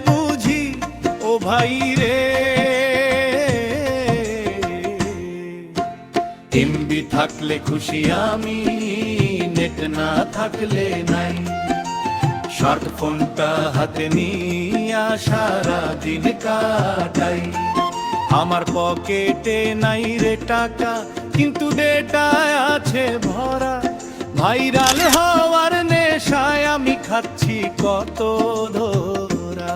বুঝি ও ভাই রে। এমবি থাকলে খুশি আমি, নেট না থাকলে নাই। স্মার্টফোনটা হাতে নিয়ে সারা দিন কাটাই। আমার পকেটে নাই রে টাকা, কিন্তু ডেটায় আছে ভরা। ভাইরাল হওয়ার নেশায় আমি খাচ্ছি কত ধরা।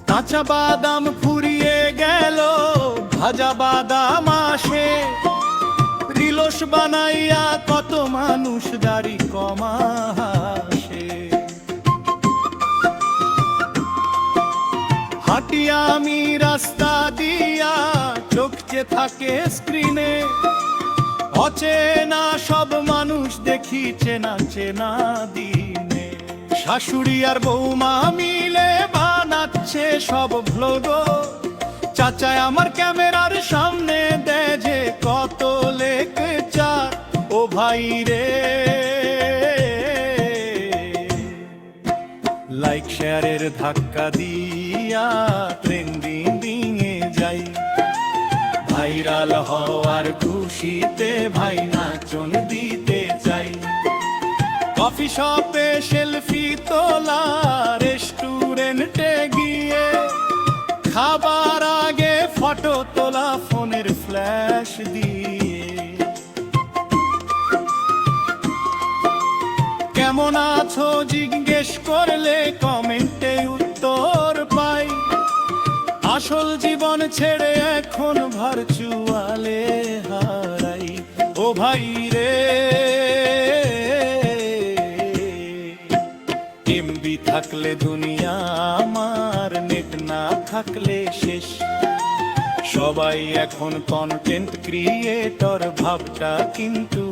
কাঁচা বাদাম ফুরিয়ে গেল, ভাজা বাদাম আসে। রিলস বানাইয়া কত মানুষ দাড়ি কমাসে। হাঁটিয়া আমি রাস্তা দিয়া, চোখ যে থাকে স্ক্রিনে। অচেনা সব মানুষ দেখি চেনা চেনা দিনে। শাশুড়ি আর বৌমা মিলে বানাচ্ছে সব ভ্লগ। চাচাই আমার ক্যামেরার সামনে দেয় যে কত লেকচার ও ভাই রে। লাইক শেয়ারের ধাক্কা দিয়া ট্রেন্ডিং এ যাই। ভাইরাল হওয়ার খুশিতে ভাই নাচন দিতে চাই। কফি শপে সেলফি তোলা, রেস্টুরেন্টে গিয়ে খাবার আগে ফটো তোলা ফোনের ফ্ল্যাশ দিয়ে। কেমন আছো জিজ্ঞেস করলে কমেন্টে উত্তর পাই। আসল জীবন ছেড়ে এখন ভার্চুয়ালে হারাই ও ভাই রে। এমবি থাকলে দুনিয়া আমার, নেট না থাকলে শেষ। সবাই এখন কন্টেন্ট ক্রিয়েটর, ভাবটা কিন্তু